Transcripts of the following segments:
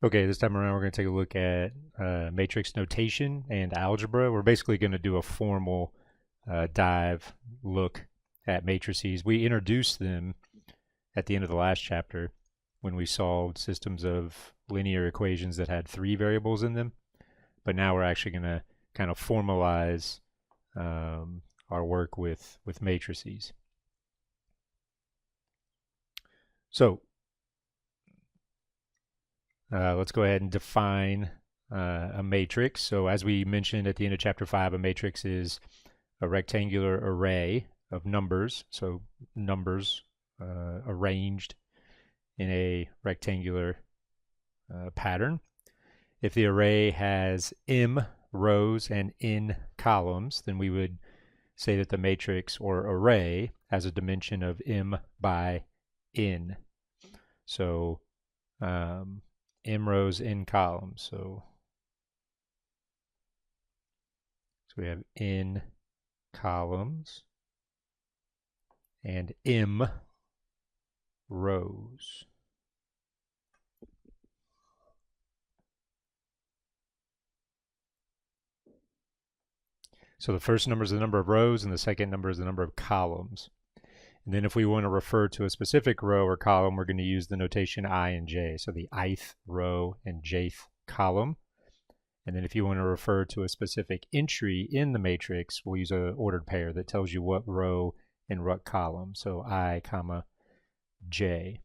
Okay, this time around we're going to take a look at matrix notation and algebra. We're basically going to do a formal dive look at matrices. We introduced them at the end of the last chapter when we solved systems of linear equations that had 3 variables in them. But now we're actually going to kind of formalize our work with matrices. So let's go ahead and define a matrix. So as we mentioned at the end of chapter 5, a matrix is a rectangular array of numbers. So numbers arranged in a rectangular pattern. If the array has m rows and n columns, then we would say that the matrix or array has a dimension of m by n. So m rows, n columns. So we have n columns and m rows. So the first number is the number of rows and the second number is the number of columns. And then if we want to refer to a specific row or column, we're going to use the notation I and j. So the ith row and jth column. And then if you want to refer to a specific entry in the matrix, we'll use an ordered pair that tells you what row and what column. So I, comma, j.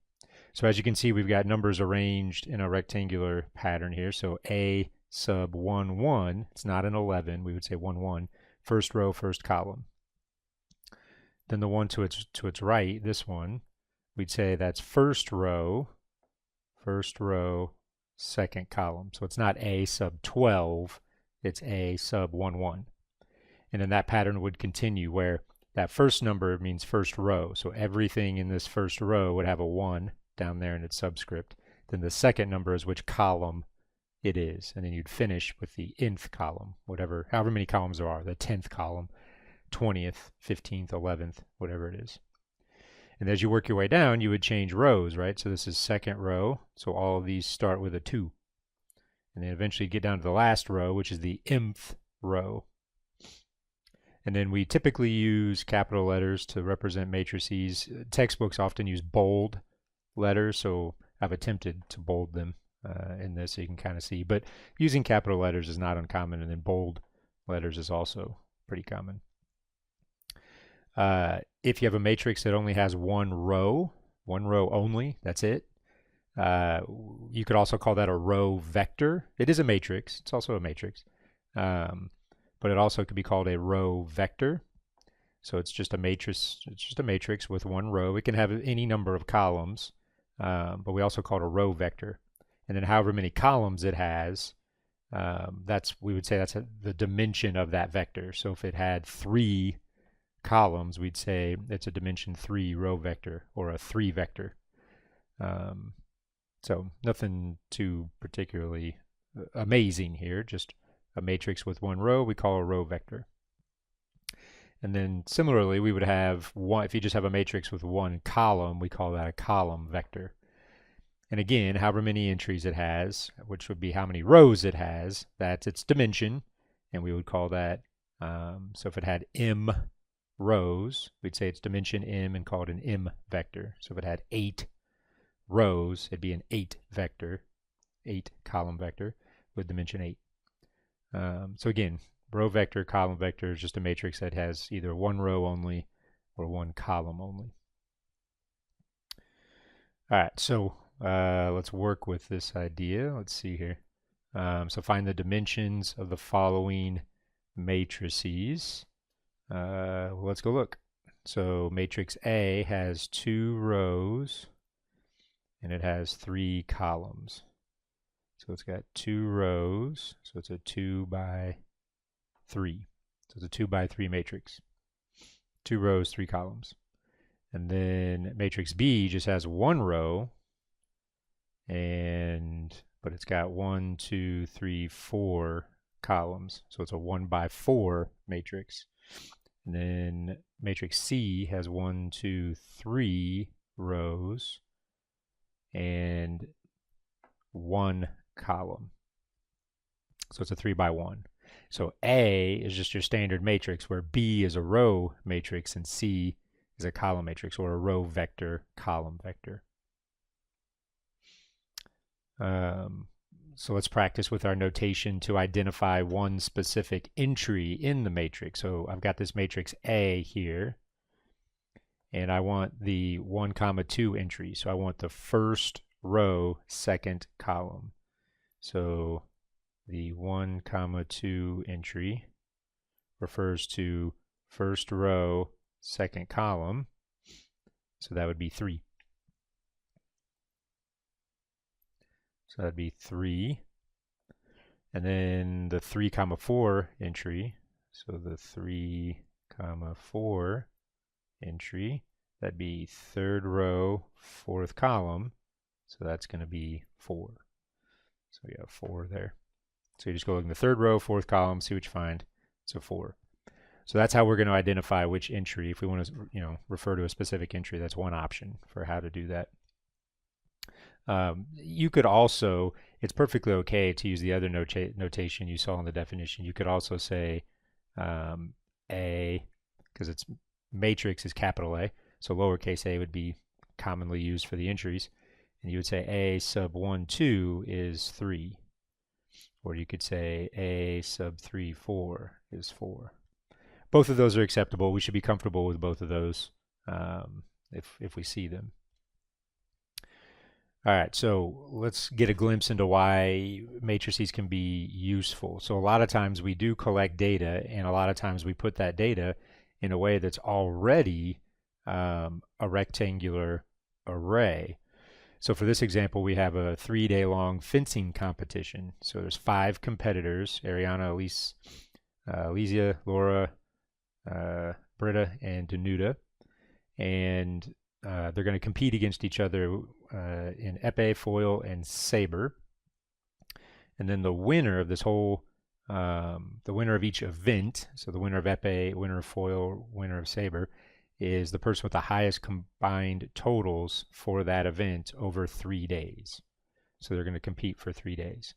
So as you can see, we've got numbers arranged in a rectangular pattern here. So A sub 1, 1, it's not an 11, we would say 1, 1, first row, first column. Then the one to its right, this one, we'd say that's first row, second column. So it's not A sub 12, it's A sub 1, 1. And then that pattern would continue where that first number means first row. So everything in this first row would have a 1 down there in its subscript. Then the second number is which column it is. And then you'd finish with the nth column, however many columns there are, the 10th column, 20th, 15th, 11th, whatever it is. And as you work your way down, you would change rows, right? So this is second row. So all of these start with a 2. And then eventually get down to the last row, which is the mth row. And then we typically use capital letters to represent matrices. Textbooks often use bold letters, so I've attempted to bold them in this so you can kind of see. But using capital letters is not uncommon, and then bold letters is also pretty common. If you have a matrix that only has one row only, that's it. You could also call that a row vector. It is a matrix. It's also a matrix. But it also could be called a row vector. So it's just a matrix. It's just a matrix with one row. It can have any number of columns, but we also call it a row vector. And then however many columns it has, we would say that's the dimension of that vector. So if it had 3 columns, we'd say it's a dimension 3 row vector or a 3 vector. So nothing too particularly amazing here, just a matrix with one row we call a row vector. And then similarly, we would have one, if you just have a matrix with one column, we call that a column vector. And again, however many entries it has, which would be how many rows it has, that's its dimension, and we would call that, so if it had m rows, we'd say its dimension m and call it an m vector. So if it had 8 rows, it'd be an 8 vector, 8 column vector with dimension 8. So again, row vector, column vector is just a matrix that has either one row only or one column only. All right, so let's work with this idea. Let's see here. So find the dimensions of the following matrices. Let's go look. So matrix A has 2 rows and it has 3 columns. So it's got 2 rows, so it's a 2 by 3. So it's a 2 by 3 matrix. 2 rows, 3 columns. And then matrix B just has 1 row, but it's got 1, 2, 3, 4 columns. So it's a 1 by 4 matrix. And then matrix C has 1, 2, 3 rows and 1 column. So it's a 3 by 1. So A is just your standard matrix, where B is a row matrix and C is a column matrix, or a row vector, column vector. So let's practice with our notation to identify one specific entry in the matrix. So I've got this matrix A here, and I want the 1, 2 entry. So I want the first row, second column. So the 1, 2 entry refers to first row, second column. So that would be 3. So that'd be 3. And then the 3, 4 entry. So the 3, 4 entry, that'd be third row, fourth column. So that's going to be 4. So we have 4 there. So you just go in the third row, fourth column, see what you find. It's a 4. So that's how we're going to identify which entry. If we want to, refer to a specific entry, that's one option for how to do that. You could also, it's perfectly okay to use the other notation you saw in the definition. You could also say A, because its matrix is capital A, so lowercase a would be commonly used for the entries. And you would say A sub 1, 2 is 3. Or you could say A sub 3, 4 is 4. Both of those are acceptable. We should be comfortable with both of those if we see them. All right, so let's get a glimpse into why matrices can be useful. So a lot of times we do collect data, and a lot of times we put that data in a way that's already a rectangular array. So for this example, we have a 3-day-long fencing competition. So there's 5 competitors: Ariana, Elise, Elysia, Laura, Britta, and Danuta. And they're going to compete against each other in epee, foil, and saber. And then the winner of this whole, the winner of each event, so the winner of epee, winner of foil, winner of saber, is the person with the highest combined totals for that event over 3 days. So they're going to compete for 3 days.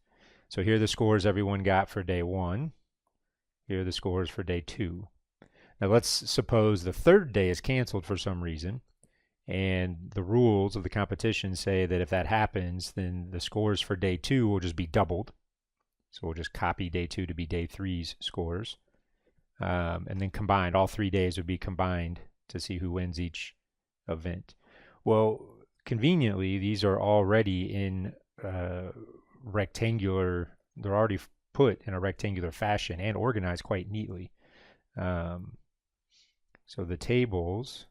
So here are the scores everyone got for day 1. Here are the scores for day 2. Now let's suppose the third day is canceled for some reason, and the rules of the competition say that if that happens, then the scores for day 2 will just be doubled. So we'll just copy day 2 to be day 3's scores. And then combined, all 3 days would be combined to see who wins each event. Well, conveniently, these are already in rectangular, they're already put in a rectangular fashion and organized quite neatly. So the tables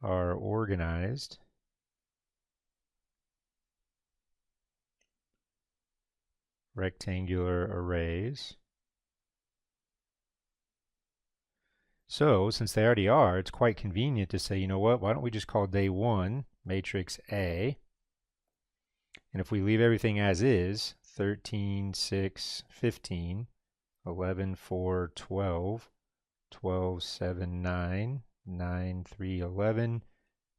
are organized rectangular arrays. So since they already are, it's quite convenient to say, you know what, why don't we just call day 1 matrix A, and if we leave everything as is, 13, 6, 15, 11, 4, 12, 12, 7, 9, 9, 3, 11,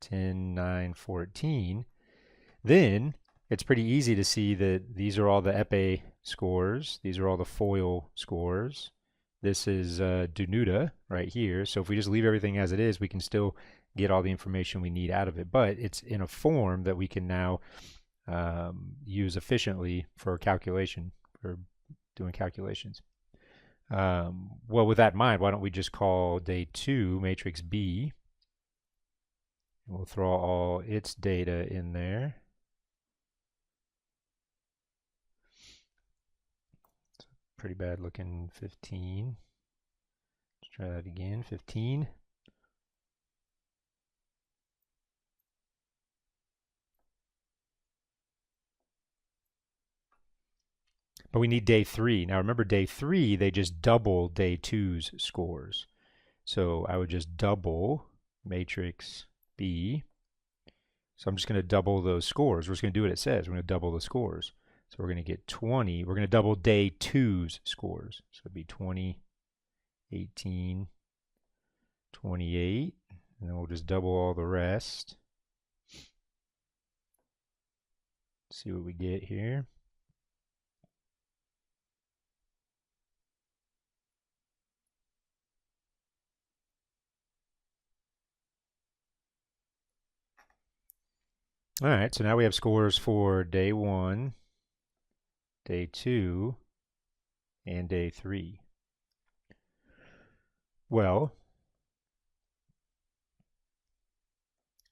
10, 9, 14, then it's pretty easy to see that these are all the epee scores, these are all the foil scores. This is Danuta right here. So if we just leave everything as it is, we can still get all the information we need out of it. But it's in a form that we can now use efficiently for calculation, for doing calculations. Well, with that in mind, why don't we just call day 2 matrix B, and we'll throw all its data in there. Pretty bad looking 15. Let's try that again, 15. But we need day 3. Now remember, day 3, they just double day 2's scores. So I would just double matrix B. So I'm just going to double those scores. We're just going to do what it says. We're going to double the scores. So we're going to get 20. We're going to double day 2's scores. So it'd be 20, 18, 28. And then we'll just double all the rest. see what we get here. All right, so now we have scores for day 1, day 2, and day 3. Well,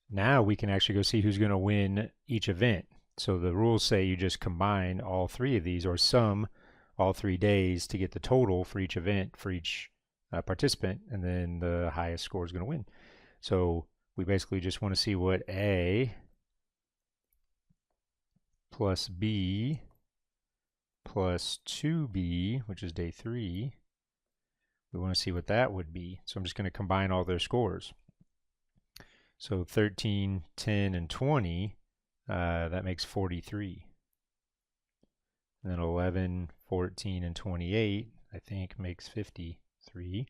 now we can actually go see who's going to win each event. So the rules say you just combine all 3 of these or sum all 3 days to get the total for each event for each participant, and then the highest score is going to win. So we basically just want to see what A plus B plus 2B, which is day 3, we want to see what that would be. So I'm just going to combine all their scores. So 13, 10, and 20, that makes 43. And then 11, 14, and 28, I think, makes 53.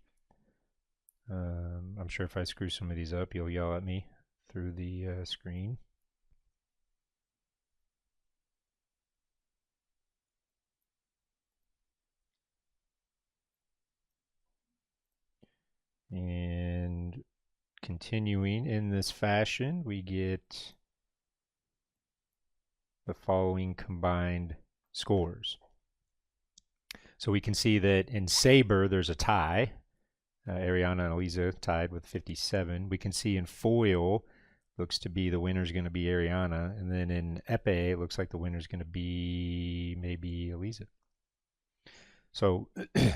I'm sure if I screw some of these up, you'll yell at me through the screen. And continuing in this fashion, we get the following combined scores. So we can see that in Sabre, there's a tie. Ariana and Eliza tied with 57. We can see in foil, looks to be the winner's going to be Ariana. And then in epee, it looks like the winner's going to be maybe Eliza. So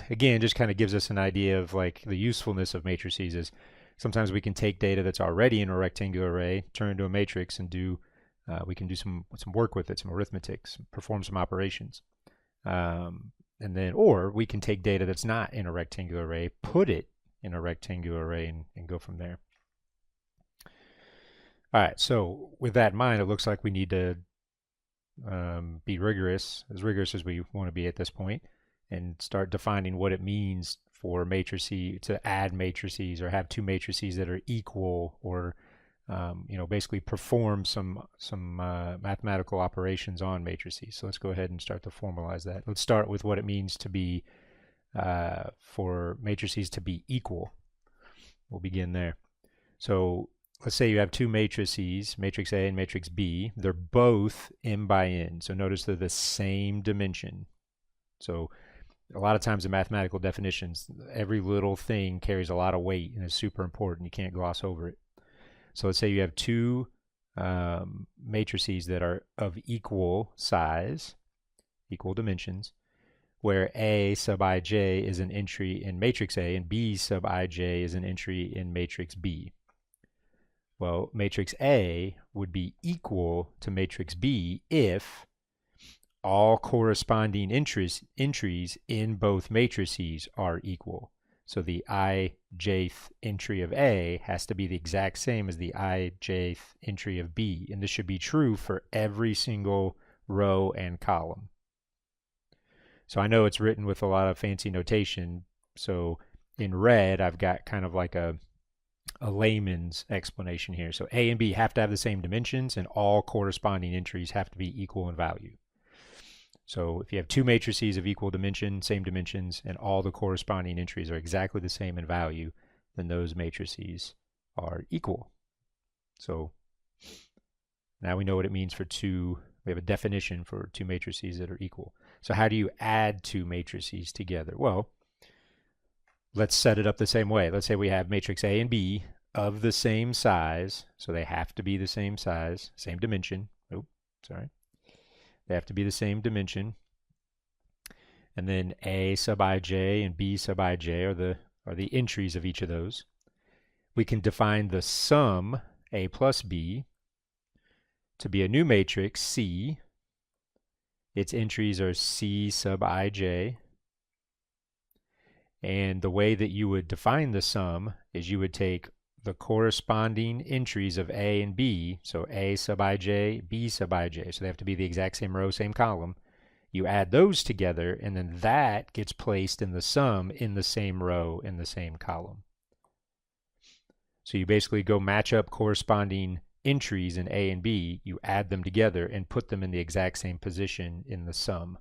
again, just kind of gives us an idea of like the usefulness of matrices is sometimes we can take data that's already in a rectangular array, turn it into a matrix, and we can do some work with it, some arithmetic, perform some operations. And then, or we can take data that's not in a rectangular array, put it in a rectangular array, and go from there. All right, so with that in mind, it looks like we need to be rigorous as we want to be at this point, and start defining what it means for matrices to add matrices or have 2 matrices that are equal, or basically perform some mathematical operations on matrices. So let's go ahead and start to formalize that. Let's start with what it means to be for matrices to be equal. We'll begin there. So let's say you have 2 matrices, matrix A and matrix B. They're both m by n. So notice they're the same dimension. So a lot of times in mathematical definitions, every little thing carries a lot of weight and is super important. You can't gloss over it. So let's say you have 2 matrices that are of equal size, equal dimensions, where A sub ij is an entry in matrix A and B sub ij is an entry in matrix B. Well, matrix A would be equal to matrix B if all corresponding entries in both matrices are equal. So the ijth entry of A has to be the exact same as the ijth entry of B. And this should be true for every single row and column. So I know it's written with a lot of fancy notation. So in red, I've got kind of like a layman's explanation here. So A and B have to have the same dimensions, and all corresponding entries have to be equal in value. So if you have 2 matrices of equal dimension, same dimensions, and all the corresponding entries are exactly the same in value, then those matrices are equal. So now we know what it means for 2. We have a definition for 2 matrices that are equal. So how do you add 2 matrices together? Well, let's set it up the same way. Let's say we have matrix A and B of the same size. So they have to be the same size, same dimension. Oh, sorry. They have to be the same dimension. And then A sub ij and B sub ij are the entries of each of those. We can define the sum A plus B to be a new matrix C. Its entries are C sub ij. And the way that you would define the sum is you would take the corresponding entries of A and B, so A sub ij, B sub ij, so they have to be the exact same row, same column. You add those together, and then that gets placed in the sum in the same row, in the same column. So you basically go match up corresponding entries in A and B, you add them together and put them in the exact same position in the sum.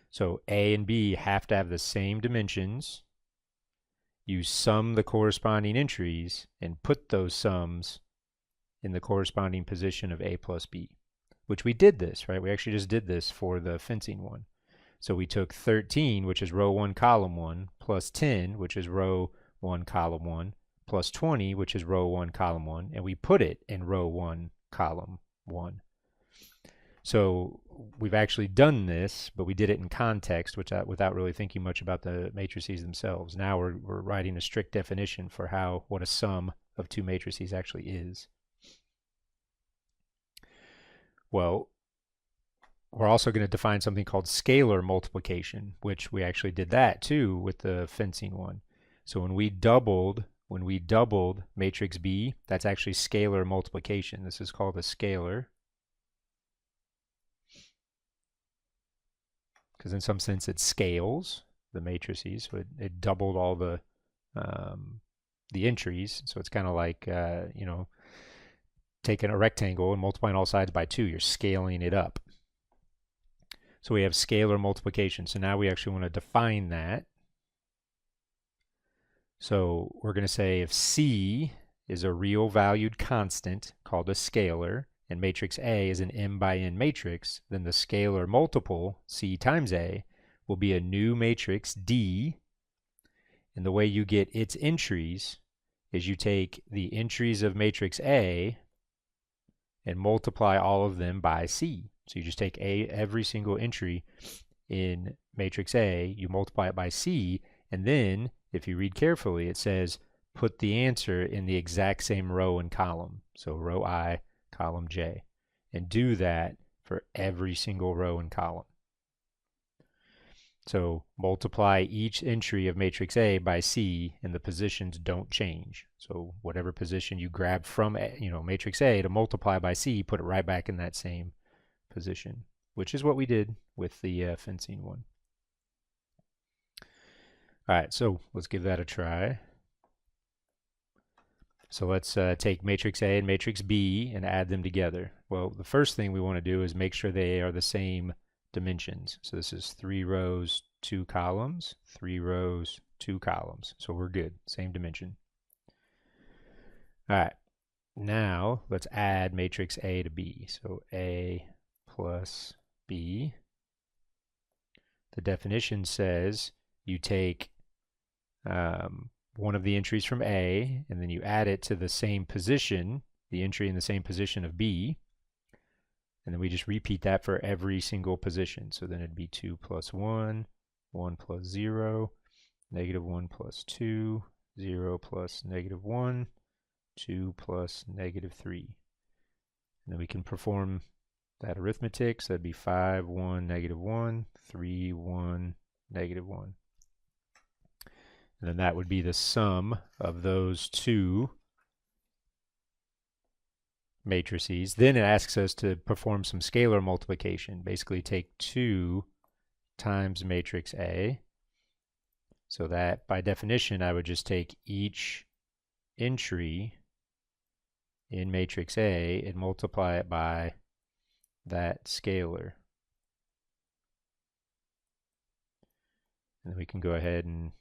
So A and B have to have the same dimensions. You sum the corresponding entries and put those sums in the corresponding position of A plus B, which we did this, right? We actually just did this for the fencing one. So we took 13, which is row 1, column 1, plus 10, which is row 1, column 1, plus 20, which is row 1, column 1, and we put it in row 1, column 1. So we've actually done this, but we did it in context, without really thinking much about the matrices themselves. Now we're writing a strict definition for what a sum of two matrices actually is. Well, we're also going to define something called scalar multiplication, which we actually did that too with the fencing one. So when we doubled matrix B, that's actually scalar multiplication. This is called a scalar, because in some sense it scales the matrices. So it doubled all the entries. So it's kind of like taking a rectangle and multiplying all sides by 2. You're scaling it up. So we have scalar multiplication. So now we actually want to define that. So we're going to say if C is a real valued constant called a scalar, and matrix A is an m by n matrix, then the scalar multiple, C times A, will be a new matrix D. And the way you get its entries is you take the entries of matrix A and multiply all of them by C. So you just take every single entry in matrix A, you multiply it by C, and then, if you read carefully, it says put the answer in the exact same row and column. So row I, column J. And do that for every single row and column. So multiply each entry of matrix A by C, and the positions don't change. So whatever position you grab from matrix A to multiply by C, put it right back in that same position, which is what we did with the fencing one. All right, so let's give that a try. So let's take matrix A and matrix B and add them together. Well, the first thing we want to do is make sure they are the same dimensions. So this is 3 rows, 2 columns, 3 rows, 2 columns. So we're good, same dimension. All right, now let's add matrix A to B. So A plus B. The definition says you take one of the entries from A, and then you add it to the same position, the entry in the same position of B, and then we just repeat that for every single position. So then it'd be 2 plus 1, 1 plus 0, negative 1 plus 2, 0 plus negative 1, 2 plus negative 3. And then we can perform that arithmetic. So that'd be 5, 1, negative 1, 3, 1, negative 1. And then that would be the sum of those two matrices. Then it asks us to perform some scalar multiplication. Basically take 2 times matrix A. So that, by definition, I would just take each entry in matrix A and multiply it by that scalar. And then we can go ahead and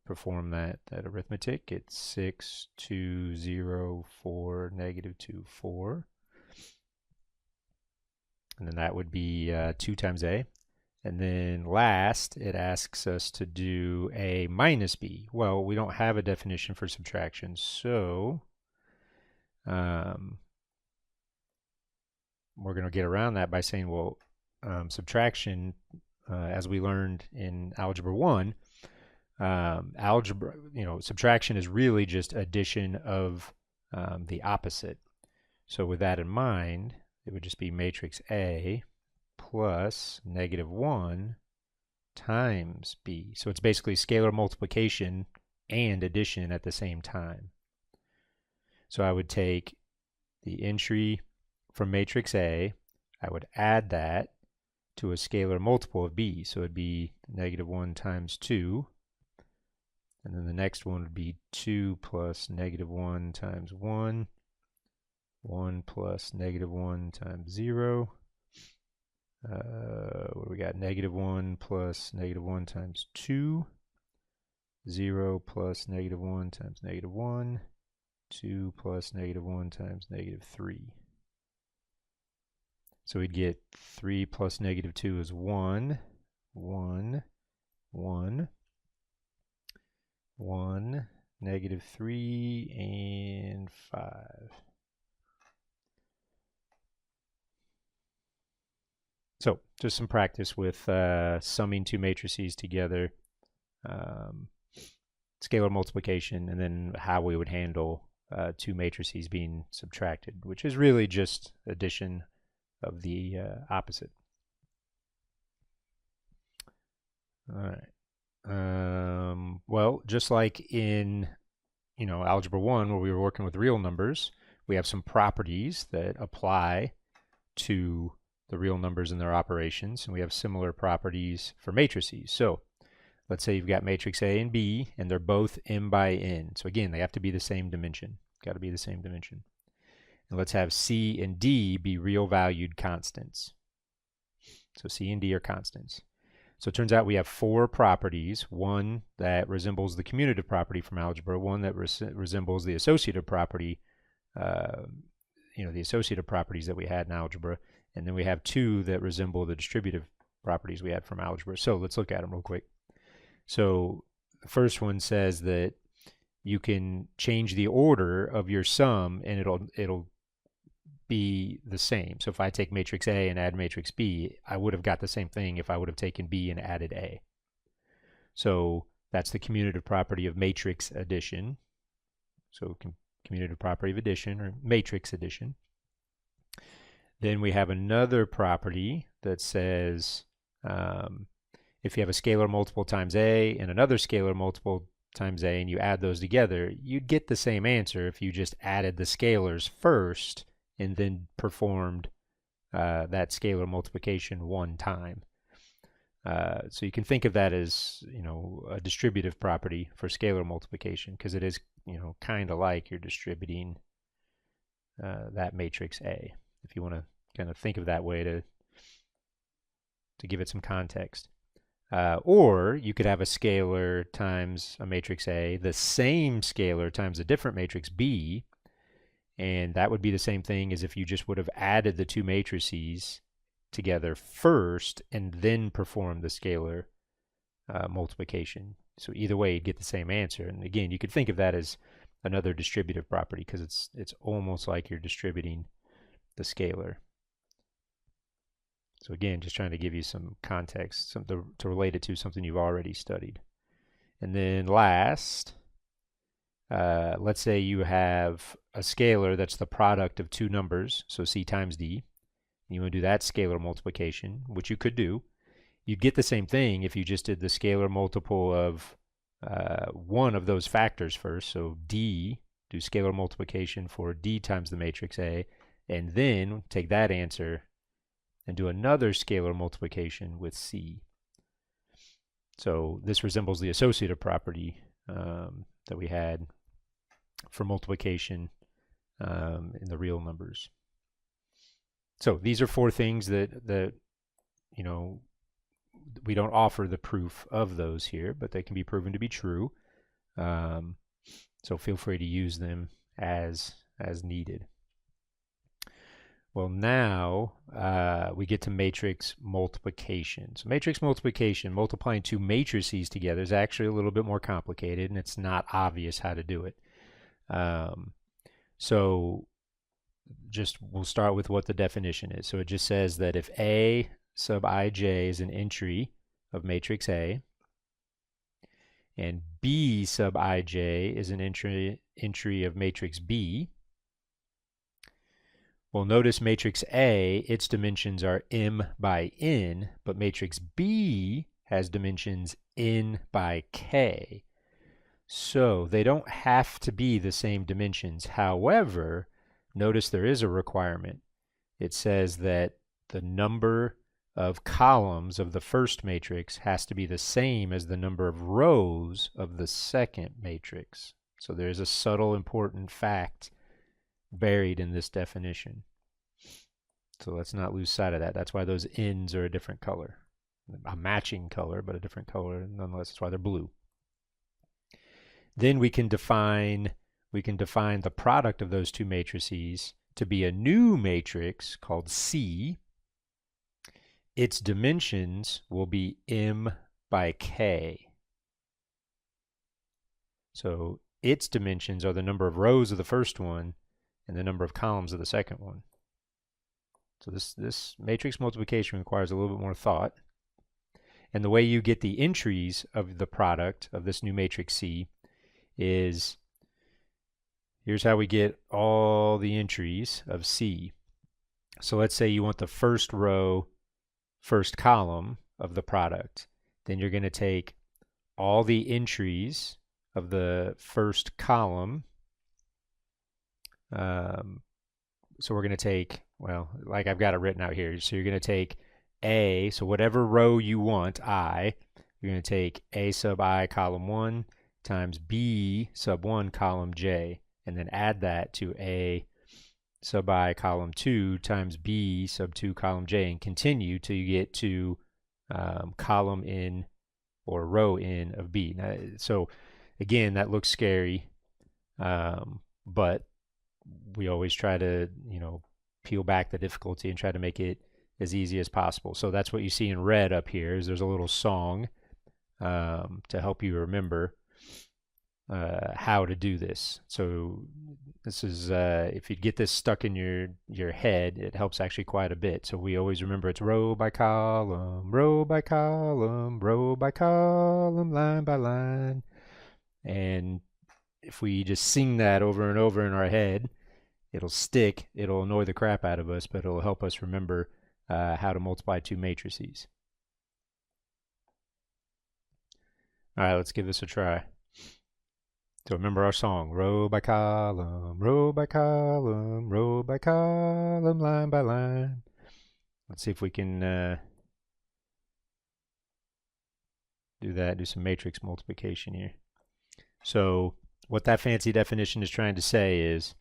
perform that arithmetic. It's 6, 2, 0, 4, negative 2, 4. And then that would be 2 times A. And then last, it asks us to do A minus B. Well, we don't have a definition for subtraction, so we're going to get around that by saying, well, subtraction, as we learned in Algebra 1, subtraction is really just addition of the opposite. So with that in mind, it would just be matrix A plus negative 1 times B. So it's basically scalar multiplication and addition at the same time. So I would take the entry from matrix A, I would add that to a scalar multiple of B. So it'd be negative 1 times 2. And then the next one would be 2 plus negative 1 times 1. 1 plus negative 1 times 0. What do we got? Negative 1 plus negative 1 times 2. 0 plus negative 1 times negative 1. 2 plus negative 1 times negative 3. So we'd get 3 plus negative 2 is 1. 1. 1. 1. Negative 3 and 5. So just some practice with summing two matrices together, scalar multiplication, and then how we would handle two matrices being subtracted, which is really just addition of the opposite. All right. Well, just like in Algebra 1, where we were working with real numbers, we have some properties that apply to the real numbers and their operations, and we have similar properties for matrices. So let's say you've got matrix A and B, and they're both m by n. So again, they have to be the same dimension. Got to be the same dimension. And let's have C and D be real valued constants. So C and D are constants. So it turns out we have four properties, one that resembles the commutative property from algebra, one that resembles the associative property, the associative properties that we had in algebra, and then we have two that resemble the distributive properties we had from algebra. So let's look at them real quick. So the first one says that you can change the order of your sum and it'll be the same. So if I take matrix A and add matrix B, I would have got the same thing if I would have taken B and added A. So that's the commutative property of matrix addition. So commutative property of addition, or matrix addition. Then we have another property that says if you have a scalar multiple times A and another scalar multiple times A and you add those together, you'd get the same answer if you just added the scalars first and then performed that scalar multiplication one time. So you can think of that as, a distributive property for scalar multiplication, because it is, kind of like you're distributing that matrix A, if you want to kind of think of that way to give it some context. Or you could have a scalar times a matrix A, the same scalar times a different matrix B, and that would be the same thing as if you just would have added the two matrices together first and then performed the scalar multiplication. So either way, you'd get the same answer. And again, you could think of that as another distributive property, because it's almost like you're distributing the scalar. So again, just trying to give you some context, to relate it to something you've already studied. And then last, let's say you have a scalar that's the product of two numbers, so C times D. And you want to do that scalar multiplication, which you could do. You'd get the same thing if you just did the scalar multiple of one of those factors first. So D, do scalar multiplication for D times the matrix A, and then take that answer and do another scalar multiplication with C. So this resembles the associative property that we had for multiplication in the real numbers. So these are four things that we don't offer the proof of those here, but they can be proven to be true. So feel free to use them as needed. Well, now we get to matrix multiplication. So matrix multiplication, multiplying two matrices together, is actually a little bit more complicated, and it's not obvious how to do it. So we'll start with what the definition is. So it just says that if A sub ij is an entry of matrix A, and B sub ij is an entry of matrix B, well, notice matrix A, its dimensions are m by n, but matrix B has dimensions n by k. So they don't have to be the same dimensions. However, notice there is a requirement. It says that the number of columns of the first matrix has to be the same as the number of rows of the second matrix. So there's a subtle important fact buried in this definition. So let's not lose sight of that. That's why those ends are a different color. A matching color, but a different color nonetheless. That's why they're blue. Then we can define the product of those two matrices to be a new matrix called C. Its dimensions will be M by K. So its dimensions are the number of rows of the first one and the number of columns of the second one. So this matrix multiplication requires a little bit more thought. And the way you get the entries of the product of this new matrix C is, here's how we get all the entries of C. So let's say you want the first row, first column of the product. Then you're going to take all the entries of the first column. So we're going to take, well, like I've got it written out here. So you're going to take A, so whatever row you want, I, you're going to take A sub I column 1 times B sub 1 column J, and then add that to A sub I column 2 times B sub 2 column J, and continue till you get to column N or row N of B. Now, so again, that looks scary, but we always try to, peel back the difficulty and try to make it as easy as possible. So that's what you see in red up here. Is there's a little song to help you remember how to do this. So this is if you get this stuck in your head, it helps actually quite a bit. So we always remember it's row by column, row by column, row by column, line by line. And if we just sing that over and over in our head, it'll stick. It'll annoy the crap out of us, but it'll help us remember how to multiply two matrices. All right, let's give this a try. So remember our song, row by column, row by column, row by column, line by line. Let's see if we can do that, do some matrix multiplication here. So what that fancy definition is trying to say is,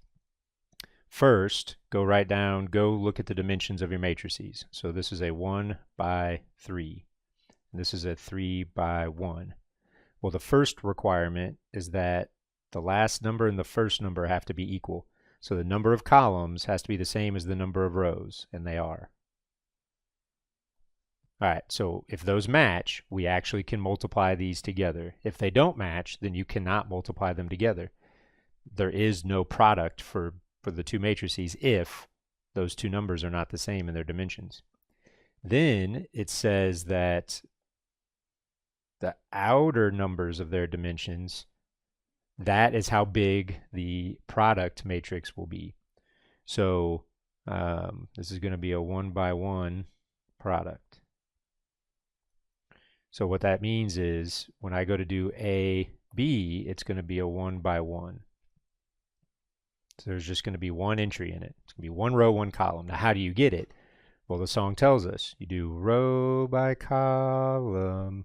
first, go look at the dimensions of your matrices. So this is a 1 by 3. And this is a 3 by 1. Well, the first requirement is that the last number and the first number have to be equal. So the number of columns has to be the same as the number of rows, and they are. All right, so if those match, we actually can multiply these together. If they don't match, then you cannot multiply them together. There is no product for the two matrices if those two numbers are not the same in their dimensions. Then it says that the outer numbers of their dimensions, that is how big the product matrix will be. So this is going to be a 1 by 1 product. So what that means is when I go to do A, B, it's going to be a 1 by 1. So there's just going to be one entry in it. It's going to be one row, one column. Now, how do you get it? Well, the song tells us. You do row by column,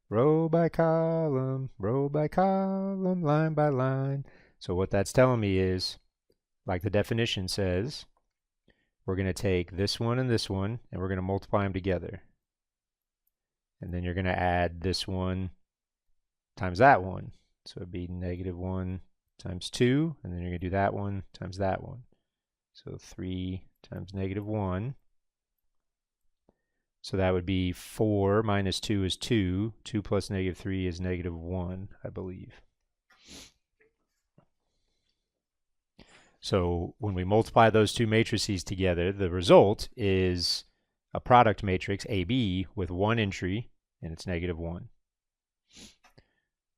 row by column, row by column, line by line. So what that's telling me is, like the definition says, we're going to take this one, and we're going to multiply them together. And then you're going to add this one times that one. So it'd be -1 times 2, and then you're going to do that one times that one. So 3 times -1. So that would be 4 minus 2 is 2. 2 plus -3 is -1, I believe. So when we multiply those two matrices together, the result is a product matrix, AB, with one entry, and it's -1.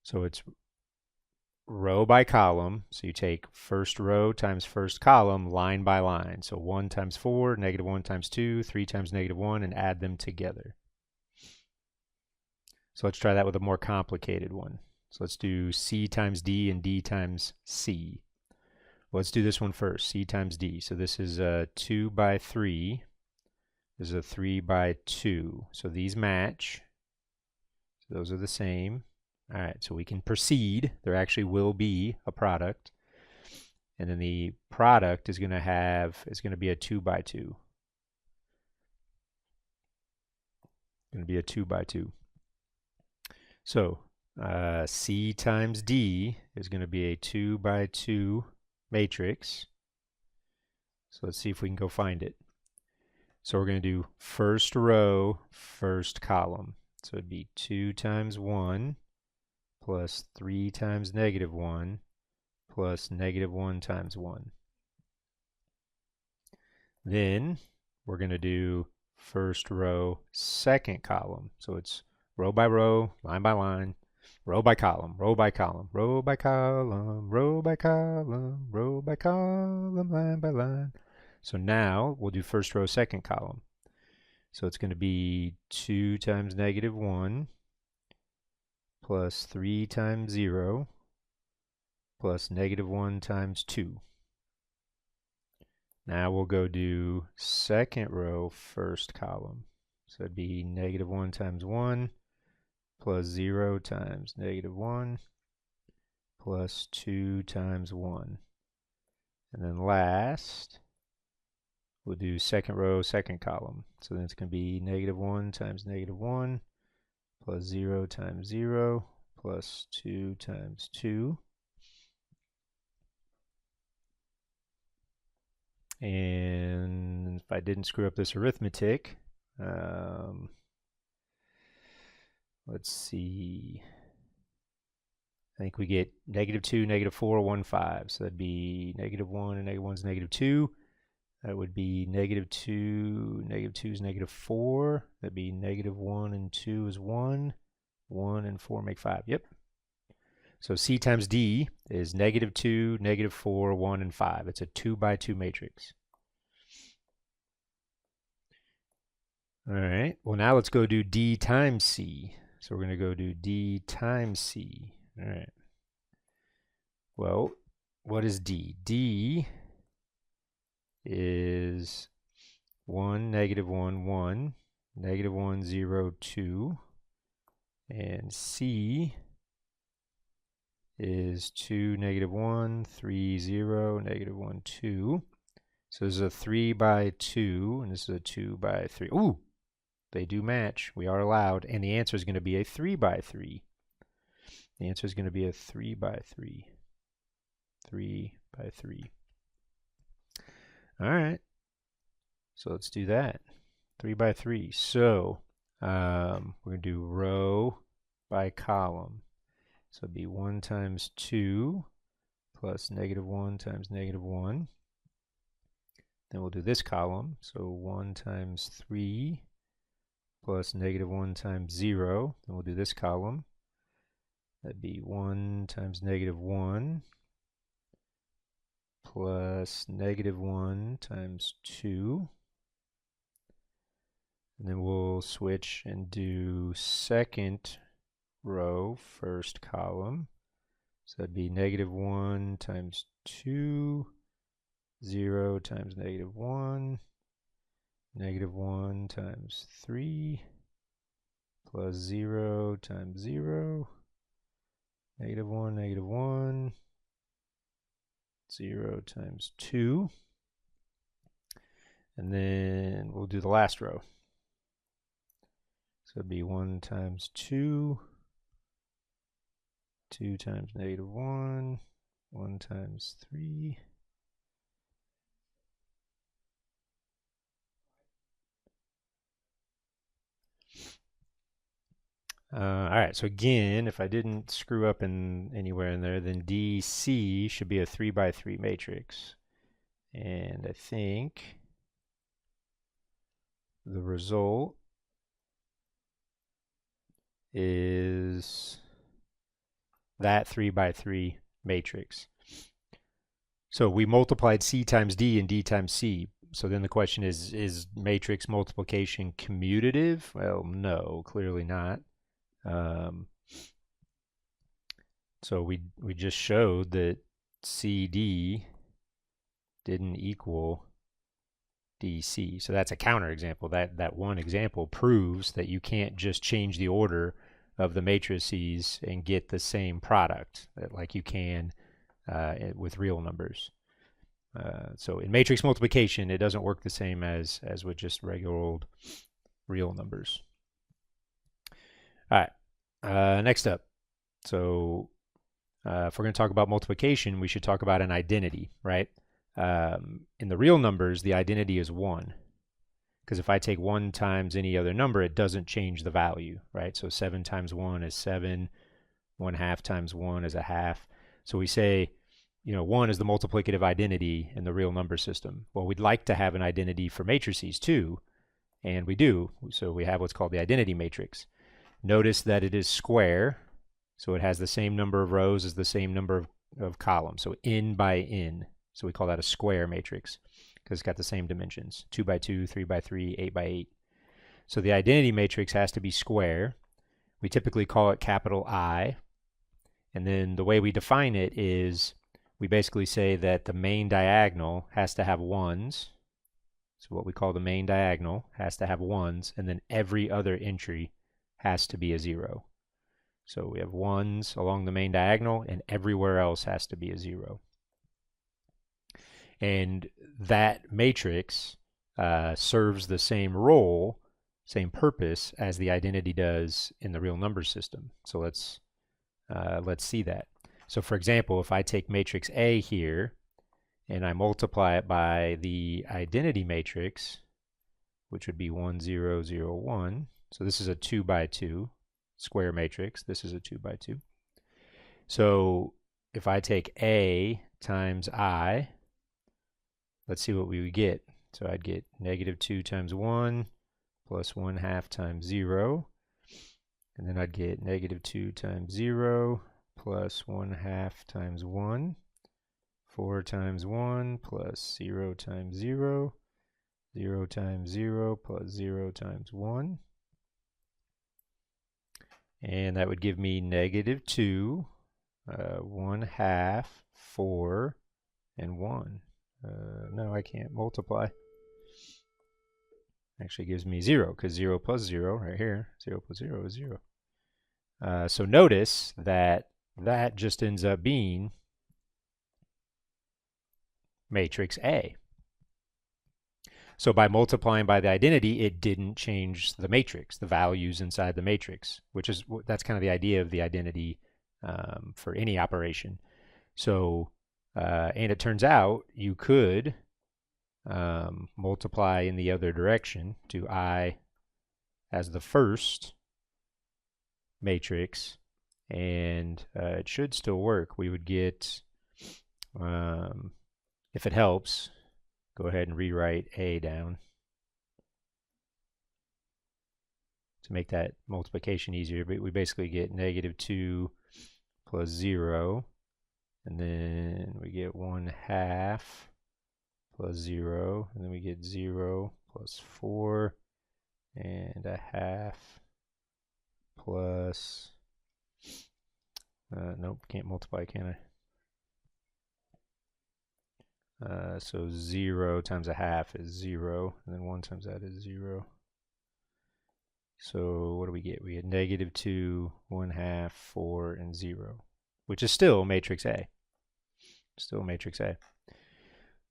So it's row by column. So you take first row times first column, line by line. So 1 times 4, -1 times 2, 3 times -1, and add them together. So let's try that with a more complicated one. So let's do C times D and D times C. Let's do this one first, C times D. So this is 2 by 3 is a 3 by 2. So these match. So those are the same. All right, so we can proceed. There actually will be a product. And then the product is going to be a 2 by 2. Going to be a 2 by 2. So C times D is going to be a 2 by 2 matrix. So let's see if we can go find it. So we're going to do first row, first column. So it'd be 2 times 1 plus 3 times negative 1 plus negative 1 times 1. Then we're going to do first row, second column. So it's row by row, line by line, row by column, row by column, row by column, row by column, row by column, line by line. So now we'll do first row, second column. So it's going to be 2 times negative 1 plus 3 times 0 plus negative 1 times 2. Now we'll go do second row, first column. So it'd be negative 1 times 1 plus 0 times negative 1 plus 2 times 1. And then last, we'll do second row, second column. So then it's going to be negative 1 times negative 1 plus 0 times 0 plus 2 times 2. And if I didn't screw up this arithmetic, let's see. I think we get negative 2, negative 4, 1, 5. So that'd be negative 1 and negative 1 is negative 2. That would be negative 2 is negative 4. That'd be negative 1 and 2 is 1. 1 and 4 make 5. Yep. So C times D is negative 2, negative 4, 1, and 5. It's a 2 by 2 matrix. All right. Well, now let's go do D times C. So we're going to go do D times C. All right. Well, what is D? D is 1, negative 1, 1, negative 1, 0, 2. And C is 2, negative 1, 3, 0, negative 1, 2. So this is a 3 by 2, and this is a 2 by 3. Ooh, they do match. We are allowed. And the answer is going to be a 3 by 3. The answer is going to be a 3 by 3. 3 by 3. All right. So let's do that. 3 by 3. So we're going to do row by column. So it'd be 1 times 2 plus negative 1 times negative 1. Then we'll do this column. So 1 times 3 plus negative 1 times 0. Then we'll do this column. That'd be 1 times negative 1 plus negative 1 times 2. And then we'll switch and do second row, first column. So that'd be negative 1 times 2, 0 times negative 1, negative 1 times 3, plus 0 times 0, negative 1, negative 1, 0 times 2. And then we'll do the last row. So it'd be 1 times 2, 2 times negative 1, 1 times 3. All right, so again, if I didn't screw up in anywhere in there, then DC should be a 3 by 3 matrix. And I think the result is that 3 by 3 matrix. So we multiplied C times D and D times C. So then the question is matrix multiplication commutative? Well, no, clearly not. So we just showed that CD didn't equal DC. So that's a counterexample. That one example proves that you can't just change the order of the matrices and get the same product like you can with real numbers. So in matrix multiplication, it doesn't work the same as with just regular old real numbers. All right, next up. So if we're going to talk about multiplication, we should talk about an identity, right? In the real numbers, the identity is 1. Because if I take 1 times any other number, it doesn't change the value, right? So 7 times 1 is 7. 1/2 times 1 is a half. So we say, 1 is the multiplicative identity in the real number system. Well, we'd like to have an identity for matrices too, and we do. So we have what's called the identity matrix. Notice that it is square, so it has the same number of rows as the same number of columns, so n by n. So we call that a square matrix because it's got the same dimensions, 2 by 2, 3 by 3, 8 by 8. So the identity matrix has to be square. We typically call it capital I. And then the way we define it is we basically say that the main diagonal has to have 1s. So what we call the main diagonal has to have 1s, and then every other entry has to be a 0. So we have 1s along the main diagonal, and everywhere else has to be a 0. And that matrix serves the same role, same purpose as the identity does in the real number system. So let's see that. So for example, if I take matrix A here and I multiply it by the identity matrix, which would be 1, 0, 0, 1. So this is a 2 by 2 square matrix. This is a 2 by 2. So if I take A times I, let's see what we would get. So I'd get -2 times 1 plus 1/2 times 0. And then I'd get -2 times 0 plus 1/2 times 1. 4 times 1 plus 0 times 0. 0 times 0 plus 0 times 1. And that would give me -2, 1/2, 4, and 1. No, I can't multiply. Actually gives me 0, because 0 plus 0 right here, 0 plus 0 is 0. So notice that that just ends up being matrix A. So by multiplying by the identity, it didn't change the matrix, the values inside the matrix, that's kind of the idea of the identity for any operation. So, and it turns out you could multiply in the other direction to I as the first matrix, and it should still work. We would get, if it helps, go ahead and rewrite A down to make that multiplication easier. But we basically get -2 plus 0, and then we get 1/2 plus 0, and then we get 0 plus 4 and 1/2 plus, nope, can't multiply, can I? So 0 times 1/2 is 0, and then 1 times that is 0. So what do we get? We get -2, 1/2, 4, and 0, which is still matrix A. Still matrix A.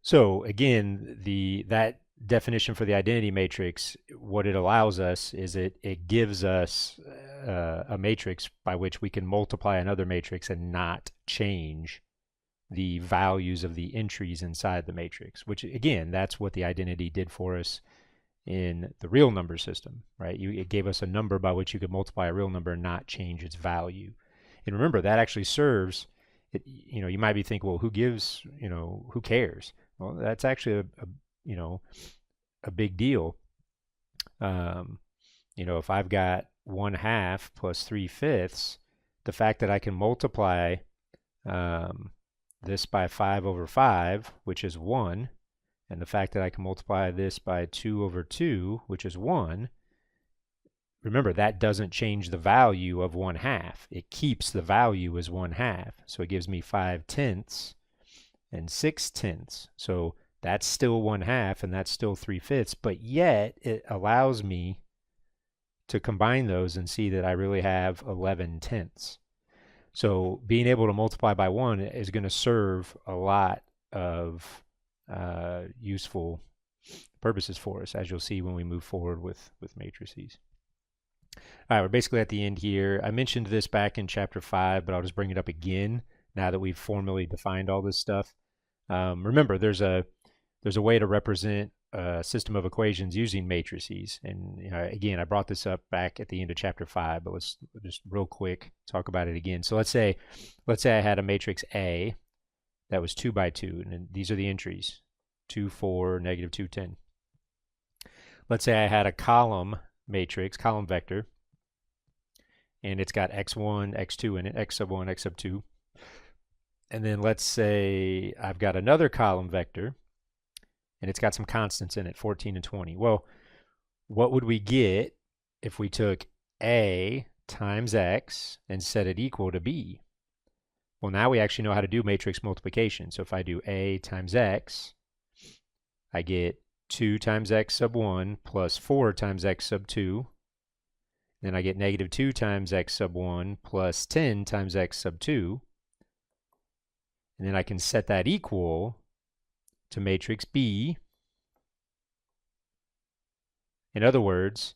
So again, that definition for the identity matrix, what it allows us is it gives us a matrix by which we can multiply another matrix and not change the values of the entries inside the matrix, which again, that's what the identity did for us in the real number system, right? It gave us a number by which you could multiply a real number and not change its value. And remember, that actually serves, you might be thinking, well, who gives, who cares? Well, that's actually a big deal. If I've got 1/2 plus 3/5, the fact that I can multiply this by 5/5, which is 1, and the fact that I can multiply this by 2/2, which is 1, remember, that doesn't change the value of 1/2. It keeps the value as 1/2. So it gives me 5/10 and 6/10. So That's still 1/2, and that's still 3/5, but yet it allows me to combine those and see that I really have 11/10. So being able to multiply by 1 is going to serve a lot of useful purposes for us, as you'll see when we move forward with matrices. All right, we're basically at the end here. I mentioned this back in chapter 5, but I'll just bring it up again now that we've formally defined all this stuff. Remember, there's a way to represent a system of equations using matrices. And again, I brought this up back at the end of chapter 5, but let's just real quick talk about it again. So let's say I had a matrix A that was 2 by 2, and these are the entries: 2, 4, negative 2, 10. Let's say I had a column matrix, column vector, and it's got x1, x2 in it, x sub 1, x sub 2. And then let's say I've got another column vector, and it's got some constants in it, 14 and 20. Well, what would we get if we took A times X and set it equal to B? Well, now we actually know how to do matrix multiplication. So if I do A times X, I get 2 times X sub 1 plus 4 times X sub 2. Then I get negative 2 times X sub 1 plus 10 times X sub 2. And then I can set that equal to matrix B. In other words,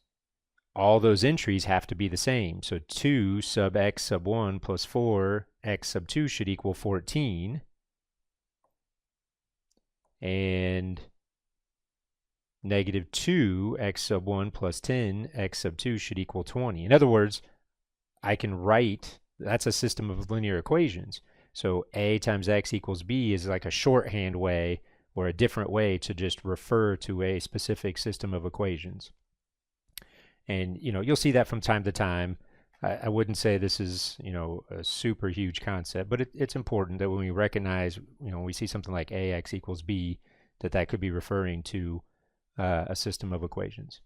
all those entries have to be the same. So 2 sub x sub 1 plus 4 x sub 2 should equal 14. And negative 2 x sub 1 plus 10 x sub 2 should equal 20. In other words, I can write, that's a system of linear equations. So A times X equals B is like a shorthand way or a different way to just refer to a specific system of equations. And you'll see that from time to time. I wouldn't say this is a super huge concept, but it's important that when we recognize when we see something like AX equals B, that could be referring to a system of equations.